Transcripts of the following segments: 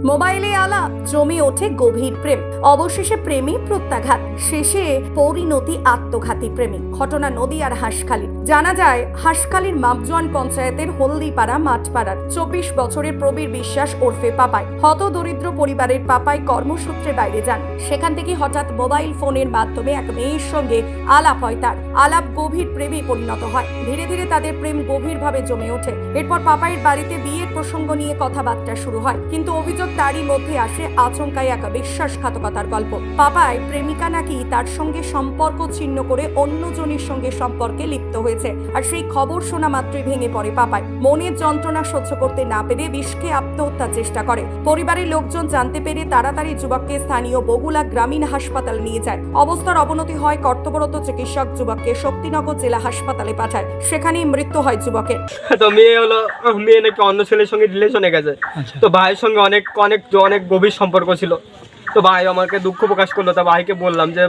মোবাইলে আলাপ, জমে ওঠে গভীর প্রেম, অবশেষে প্রেমে প্রত্যাঘাত, শেষে পরিণতি আত্মঘাতী প্রেমে। ঘটনা নদিয়ার হাঁসখালি। জানা যায় হাঁসখালির মাপজোয়ান পঞ্চায়েতের হলদিপাড়া মাঠপাড়ার 24 বছরের প্রবীর বিশ্বাস ওরফে পাপাই হত দরিদ্র পরিবারের পাপাই কর্মসূত্রে বাইরে যান। সেখান থেকে হঠাৎ মোবাইল ফোনের মাধ্যমে এক মেয়ের সঙ্গে আলাপ হয়। তার আলাপ গভীর প্রেমে পরিণত হয়। ধীরে ধীরে তাদের প্রেম গভীরভাবে জমে ওঠে। এরপর পাপাইয়ের বাড়িতে বিয়ের প্রসঙ্গ নিয়ে কথাবার্তা শুরু হয়, কিন্তু অভিযোগ তারই মধ্যে আসে আচমকাই এক বিশ্বাসঘাতকতার গল্প। পাপাই প্রেমিকা নাকি তার সঙ্গে সম্পর্ক ছিন্ন করে অন্যজনের সঙ্গে সম্পর্কে লিপ্ত হয়েছে। আর সেই খবর শোনা মাত্রই ভেঙে পড়ে পাপাই। মনের যন্ত্রণা সহ্য করতে না পেরে বিষকে আত্মহত্যার চেষ্টা করে। পরিবারের লোকজন জানতে পেরে তাড়াতাড়ি যুবককে স্থানীয় বগুলা গ্রামীণ হাসপাতাল নিয়ে যায়। অবস্থার অবনতি হয়, কর্তব্যরত চিকিৎসক যুবককে শক্তিনগর জেলা হাসপাতালে পাঠায়। সেখানেই মৃত্যু হয় যুবকের। তো মেয়ে নাকি অন্য ছেলের সঙ্গে রিলেশনে গেছে। তো ভাইয়ের সঙ্গে অনেক গভীর সম্পর্ক ছিল। তো ভাই আমাকে দুঃখ প্রকাশ করলো। তো ভাইকে বললাম যে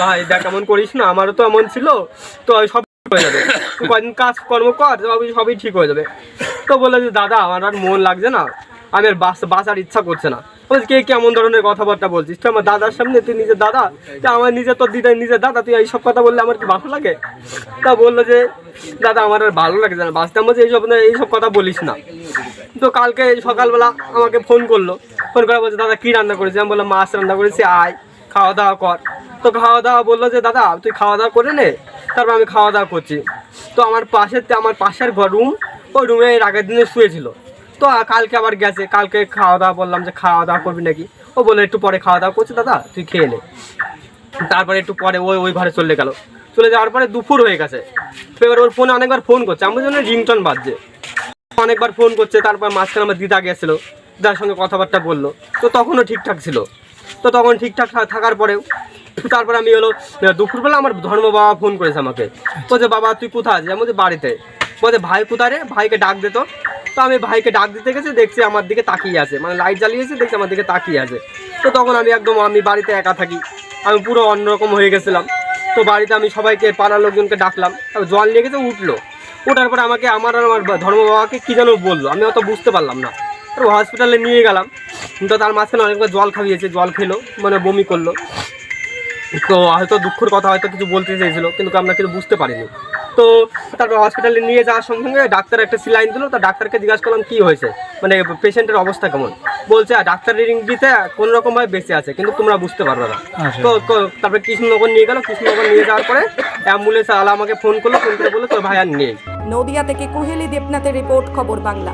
ভাই দেখ এমন করিস না, আমারও তো এমন ছিল, তো সব হয়ে যাবে, কদিন কাজ কর্ম কর, সবই ঠিক হয়ে যাবে। তো বললো যে দাদা আমার আর মন লাগছে না, আমি আর বাঁচার ইচ্ছা করছে না। বলছি কে কেমন ধরনের কথাবার্তা বলছিস? তুই আমার দাদার সামনে, তুই নিজের দাদা, তা আমার নিজের তোর দিদাই নিজের দাদা, তুই এইসব কথা বললে আমার কি ভালো লাগে? তা বললো যে দাদা আমার আর ভালো লাগে না বাঁচতে, আমার এইসব কথা বলিস না। তো কালকে সকালবেলা আমাকে ফোন করে বলছে দাদা কি রান্না করেছি? আমি বললাম মাছ রান্না করেছি, আয় খাওয়া দাওয়া কর। তো খাওয়া দাওয়া বললো যে দাদা তুই খাওয়া দাওয়া করে নে। তারপর আমি খাওয়া দাওয়া করছি। তো আমার পাশের রুম, ওই রুমে এর আগের দিনে শুয়েছিল। তো কালকে আবার গেছে, কালকে খাওয়া দাওয়া বললাম যে খাওয়া দাওয়া করবি নাকি? ও বললো একটু পরে খাওয়া দাওয়া করছে দাদা, তুই খেয়ে নে। তারপরে একটু পরে ওই ঘরে চলে গেল। চলে যাওয়ার পরে দুপুর হয়ে গেছে। এবার ওর ফোনে অনেকবার ফোন করছে, আমার জন্য রিংটন বাজছে, অনেকবার ফোন করছে। তারপর মাঝখানে আমার দিদা গেছিলো, দিদার সঙ্গে কথাবার্তা বললো। তো তখনও ঠিকঠাক ছিল। তো তখন ঠিকঠাক থাকার পরেও তারপরে আমি দুপুরবেলা আমার ধর্ম বাবা ফোন করেছে আমাকে। বলছে বাবা তুই কোথায় আছিস? আমি বলছি বাড়িতে। বলছে ভাই কোথায় রে? ভাইকে ডাক দে তো। তো আমি ভাইকে ডাক দিতে গেছি, দেখছি আমার দিকে তাকিয়ে আছে, মানে লাইট জ্বালিয়েছি, দেখছি আমার দিকে তাকিয়ে আছে। তো তখন আমি বাড়িতে একা থাকি, আমি পুরো অন্যরকম হয়ে গেছিলাম। তো বাড়িতে আমি সবাইকে পাড়ার লোকজনকে ডাকলাম, জল নিয়ে গেছে, উঠলো। ওঠার পরে আমাকে আমার ধর্ম বাবাকে কী যেন বললো, আমি অত বুঝতে পারলাম না। তো হসপিটালে নিয়ে গেলাম। তো তার মাঝখানে অনেকবার জল খাইয়েছে, জল খেলো, মানে বমি করলো। তো হয়তো দুঃখের কথা হয়তো কিছু বলতে চেয়েছিলো, কিন্তু আমরা কিছু বুঝতে পারিনি। তো তারপর হসপিটালে নিয়ে যাওয়ার সঙ্গে সঙ্গে ডাক্তার একটা সিলাইন দিল। তো ডাক্তারকে জিজ্ঞাসা করলাম কী হয়েছে, মানে পেশেন্টের অবস্থা কেমন। বলছে ডাক্তারের ইংরেজিতে কোনো রকমভাবে বেঁচে আছে, কিন্তু তোমরা বুঝতে পারবে না। তো তারপরে কৃষ্ণনগর নিয়ে গেল। কৃষ্ণনগর নিয়ে যাওয়ার পরে অ্যাম্বুলেন্স আলা আমাকে ফোন করে বললো তোর ভাই আর নেই। নদিয়া থেকে কুহেলি দেবনাথের রিপোর্ট, খবর বাংলা।